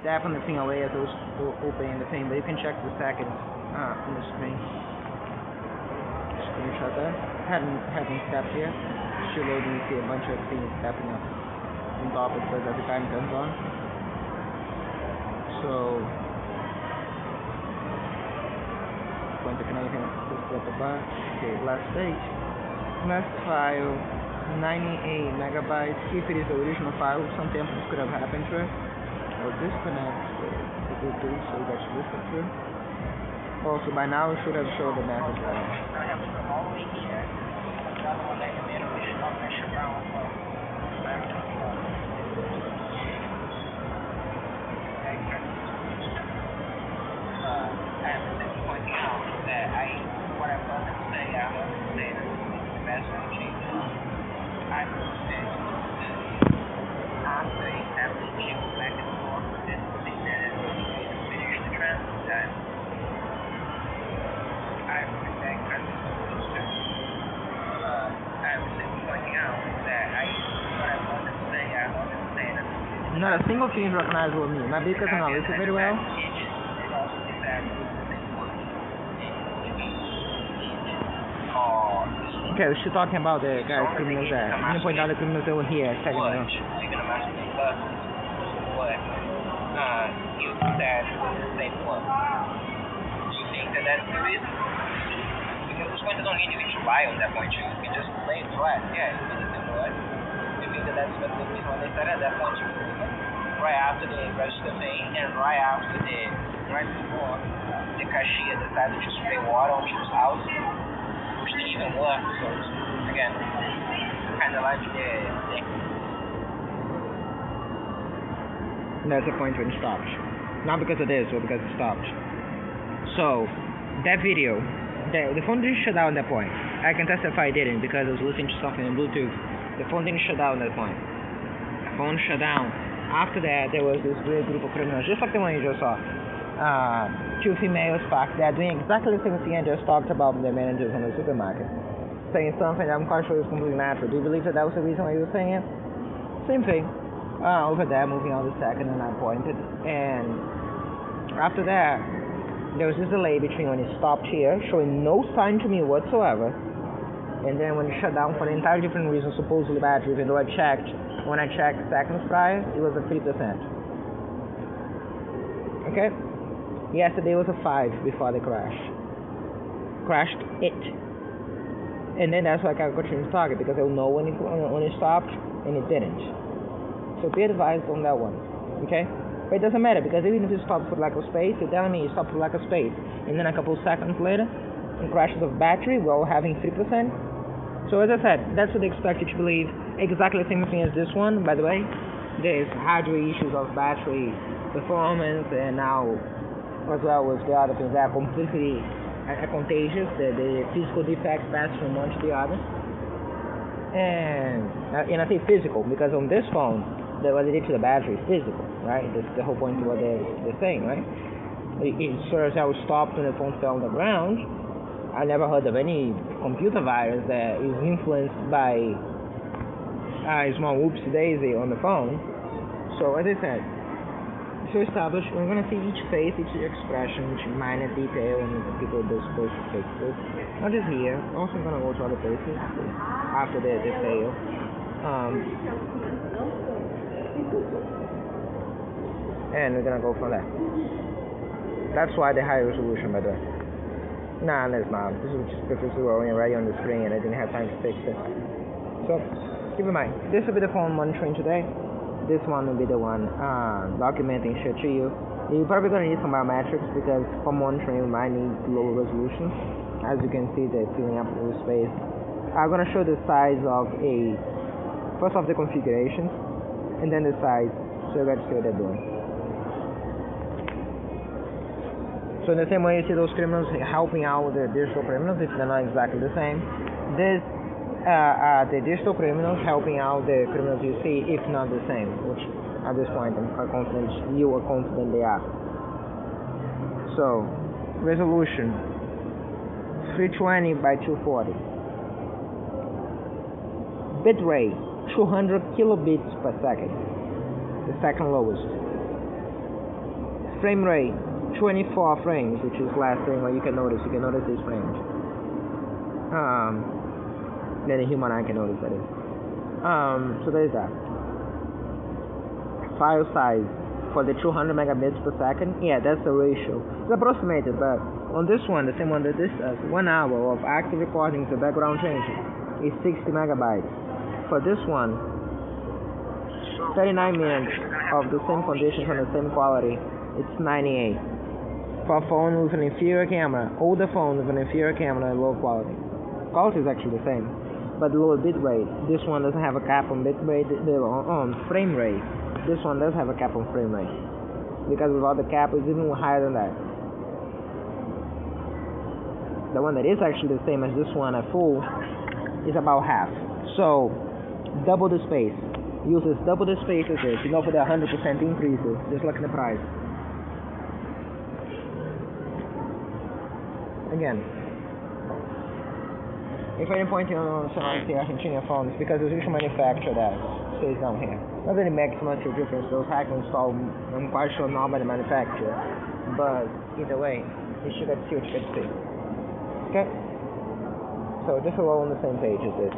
tap on the thing away as I was opening the thing, but you can check the seconds on the screen. Screenshot that. Haven't tapped yet. Still loading, you see a bunch of things tapping up on top of it as the time turns on. So, going to connect at the back. Okay, last page. Last file, 98 megabytes. If it is the original file, some tempos could have happened to it. I'll disconnect the Bluetooth so that you listen through. Also, by now it should have showed the message. Not a single thing is recognizable with me. Maybe because I'm not listening very well. Okay, we're still talking about the guys criminals there. I'm gonna point out the criminals that were here a second ago. You said the same one. Do you think that that's the reason? Because those points don't need to lie on that point. You can just lay it flat. Yeah, it's the same one. You think that that's the reason why they said at that point? Right after the register thing and right before the cashier decided to spray water on people's house, which didn't even work. So again, kind of like that's the point when it stopped. Not because of this, but because it stopped. So that video, the phone didn't shut down at that point. I can testify it didn't because I was listening to something on Bluetooth. The phone didn't shut down at that point. The phone shut down. After that, there was this weird group of criminals, just like the one you just saw. Two females parked there doing exactly the same thing I just talked about with the managers in the supermarket. Saying something that I'm quite sure is completely natural. Do you believe that was the reason why you were saying it? Same thing. Over there, moving on the second, and I pointed. And after that, there was this delay between when it stopped here, showing no sign to me whatsoever, and then when it shut down for an entirely different reason, supposedly battery, even though when I checked seconds prior, it was a 3%. Okay? Yesterday was a 5 before the crash. Crashed it. And then that's why I continued to target, because I will know when it stopped, and it didn't. So be advised on that one. Okay? But it doesn't matter, because even if it stopped for lack of space, you're telling me it stopped for lack of space, and then a couple of seconds later, it crashes of battery, while having 3%. So as I said, that's what they expect you to believe. Exactly the same thing as this one, by the way. There's hardware issues of battery performance, and now as well as the other things that are completely contagious. The physical defects pass from one to the other. And I say physical because on this phone, what they did to the battery is physical, right? That's the whole point of what they're saying, right? It sort of stopped when the phone fell on the ground. I never heard of any computer virus that is influenced by a small whoopsie daisy on the phone. So as I said, so established, we're going to see each face, each expression, each minor detail, and people are supposed to fix this. Not just here, also going to go to other places after the fail. And we're going to go from there. That's why the high resolution, by the way. Nah, that's not. This is just because we were already on the screen and I didn't have time to fix it. So, keep in mind, this will be the phone monitoring today. This one will be the one documenting shit to you. You're probably going to need some biometrics because for monitoring you might need lower resolution. As you can see, they're filling up with space. I'm going to show the size of first of the configurations and then the size so you guys see what they're doing. So in the same way you see those criminals helping out the digital criminals, if they're not exactly the same, this the digital criminals helping out the criminals you see, if not the same, which at this point I'm quite confident you are confident they are. So, resolution 320 by 240. Bitrate 200 kilobits per second, the second lowest. frame rate 24 frames, which is last thing where you can notice this range. Then a human eye can notice that is. So there's that. File size for the 200 megabits per second. Yeah, that's the ratio. It's approximated, but on this one, the same one that this does, 1 hour of active recordings the background changing is 60 megabytes. For this one, 39 minutes of the same conditions and the same quality, it's 98. For a phone with an inferior camera, older phone with an inferior camera and low quality. Quality is actually the same, but lower bit rate. This one doesn't have a cap on bit rate, on frame rate. This one does have a cap on frame rate, because without the cap, it's even higher than that. The one that is actually the same as this one at full is about half. So, double the space. Uses double the space as this. For the 100% increases, just like the price. Again, if I'm pointing on some Argentina phones, because it's which manufacturer that stays down here. Not that it makes much of a difference. Those hacks installed, I'm quite sure, not by the manufacturer. But either way, you should see what you can see. Okay? So just all on the same page as this.